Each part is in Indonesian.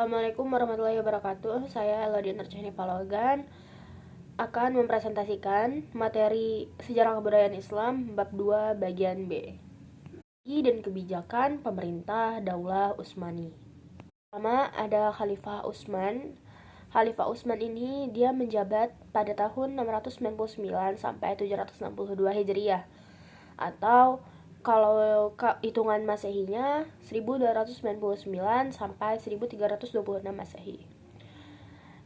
Assalamualaikum warahmatullahi wabarakatuh. Saya Elodie Nurchani Palogan akan mempresentasikan materi Sejarah Kebudayaan Islam bab 2 bagian B. Dan kebijakan pemerintah Daulah Utsmani. Pertama ada Khalifah Utsman. Khalifah Utsman ini dia menjabat pada tahun 699 sampai 762 Hijriah, atau kalau hitungan Masehinya 1299 sampai 1326 Masehi.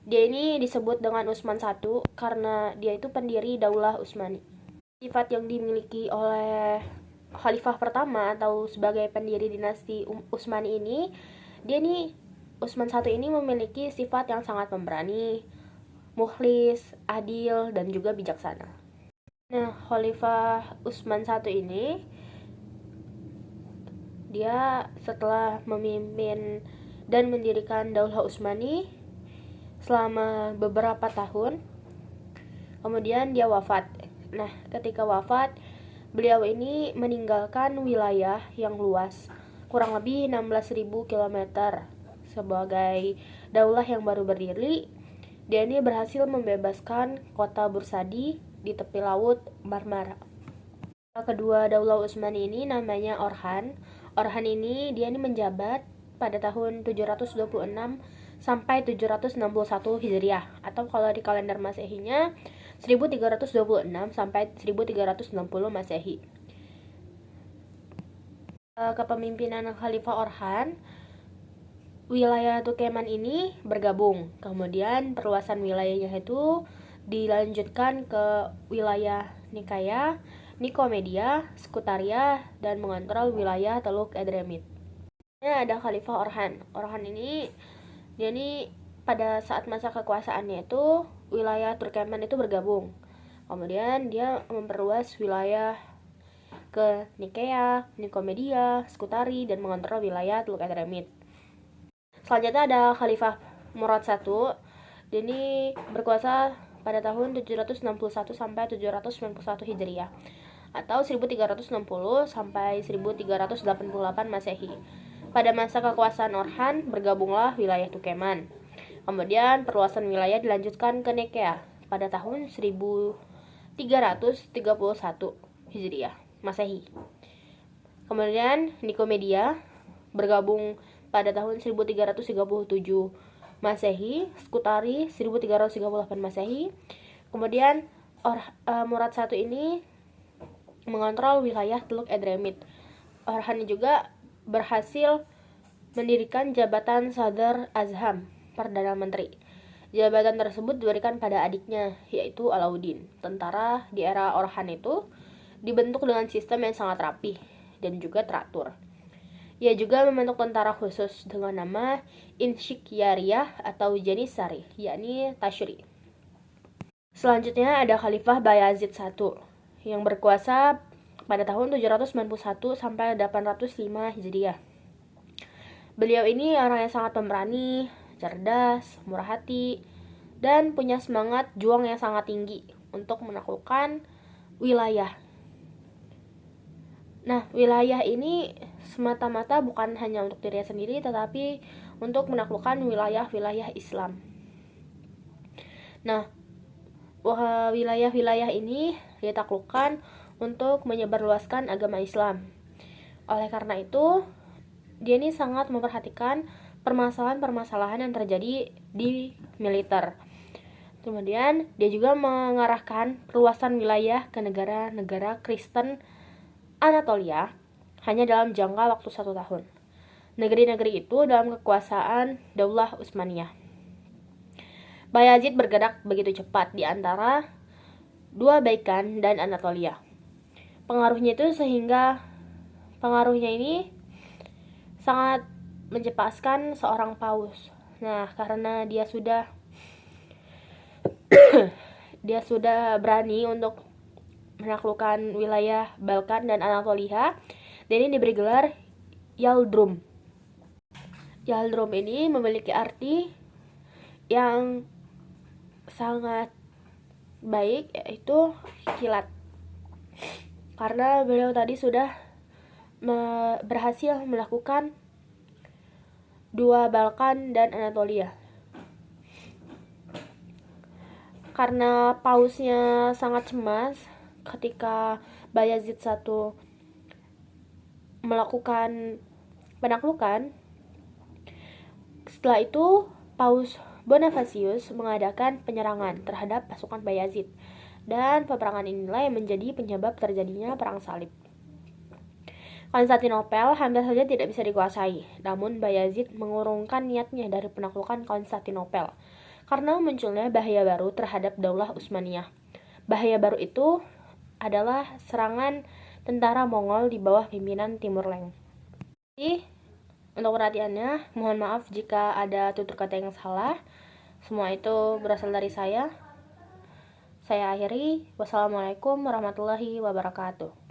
Dia ini disebut dengan Utsman I karena dia itu pendiri Daulah Utsmani. Sifat yang dimiliki oleh Khalifah pertama atau sebagai pendiri dinasti Utsmani ini, dia nih Utsman I ini memiliki sifat yang sangat pemberani, mukhlis, adil, dan juga bijaksana. Nah, Khalifah Utsman I ini dia setelah memimpin dan mendirikan Daulah Utsmani selama beberapa tahun, kemudian dia wafat. Nah, ketika wafat, beliau ini meninggalkan wilayah yang luas, kurang lebih 16.000 km. Sebagai daulah yang baru berdiri, dia ini berhasil membebaskan kota Bursadi di tepi laut Marmara. Kedua Daulah Utsmani ini namanya Orhan. Orhan ini dia ini menjabat pada tahun 726 sampai 761 Hijriah, atau kalau di kalender Masehinya 1326 sampai 1360 Masehi. Kepemimpinan Khalifah Orhan, wilayah Tukeman ini bergabung. Kemudian perluasan wilayahnya itu dilanjutkan ke wilayah Nikaya, Nikomedia, Skutaria, dan mengontrol wilayah Teluk Edremit. Ada Khalifah Orhan. Orhan ini dia ini pada saat masa kekuasaannya itu wilayah Turkmen itu bergabung. Kemudian dia memperluas wilayah ke Nikea, Nikomedia, Skutari, dan mengontrol wilayah Teluk Edremit. Selanjutnya ada Khalifah Murad I. Dia ini berkuasa pada tahun 761 sampai 791 Hijriah, atau 1360 sampai 1388 Masehi. Pada masa kekuasaan Orhan, bergabunglah wilayah Tukeman. Kemudian perluasan wilayah dilanjutkan ke Nekea pada tahun 1331 Hijriah Masehi. Kemudian Nikomedia bergabung pada tahun 1337 Masehi, Skutari 1338 Masehi. Kemudian Murad I ini mengontrol wilayah Teluk Edremit. Orhan juga berhasil mendirikan jabatan Sadr Azham, Perdana Menteri. Jabatan tersebut diberikan pada adiknya, yaitu Alauddin. Tentara di era Orhan itu dibentuk dengan sistem yang sangat rapi dan juga teratur. Ia juga membentuk tentara khusus dengan nama Insyikyariyah atau Janissary, yakni Tashri. Selanjutnya ada Khalifah Bayazid I yang berkuasa pada tahun 791 sampai 805 Hijriah. Beliau ini orang yang sangat pemberani, cerdas, murah hati, dan punya semangat juang yang sangat tinggi untuk menaklukkan wilayah. Nah, wilayah ini semata-mata bukan hanya untuk dirinya sendiri, tetapi untuk menaklukkan wilayah-wilayah Islam. Nah, wilayah-wilayah ini ditaklukkan untuk menyebarluaskan agama Islam. Oleh karena itu, dia ini sangat memperhatikan permasalahan-permasalahan yang terjadi di militer. Kemudian, dia juga mengarahkan perluasan wilayah ke negara-negara Kristen Anatolia hanya dalam jangka waktu 1 tahun. Negeri-negeri itu dalam kekuasaan Daulah Utsmaniyah. Bayazid bergerak begitu cepat di antara dua Balkan dan Anatolia. Pengaruhnya ini sangat mencepaskan seorang paus. Nah, karena dia sudah berani untuk menaklukkan wilayah Balkan dan Anatolia, dan ini diberi gelar Yaldrum. Yaldrum ini memiliki arti yang sangat baik, yaitu kilat. Karena beliau tadi sudah berhasil melakukan dua Balkan dan Anatolia. Karena pausnya sangat cemas ketika Bayazid I melakukan penaklukan, setelah itu Paus Bonifacius mengadakan penyerangan terhadap pasukan Bayazid, dan peperangan inilah yang menjadi penyebab terjadinya perang salib. Konstantinopel hampir saja tidak bisa dikuasai, namun Bayazid mengurungkan niatnya dari penaklukan Konstantinopel karena munculnya bahaya baru terhadap Daulah Utsmaniyah. Bahaya baru itu adalah serangan tentara Mongol di bawah pimpinan Timur Leng. Jadi, untuk perhatiannya, mohon maaf jika ada tutur kata yang salah. Semua itu berasal dari saya. Saya akhiri. Wassalamualaikum warahmatullahi wabarakatuh.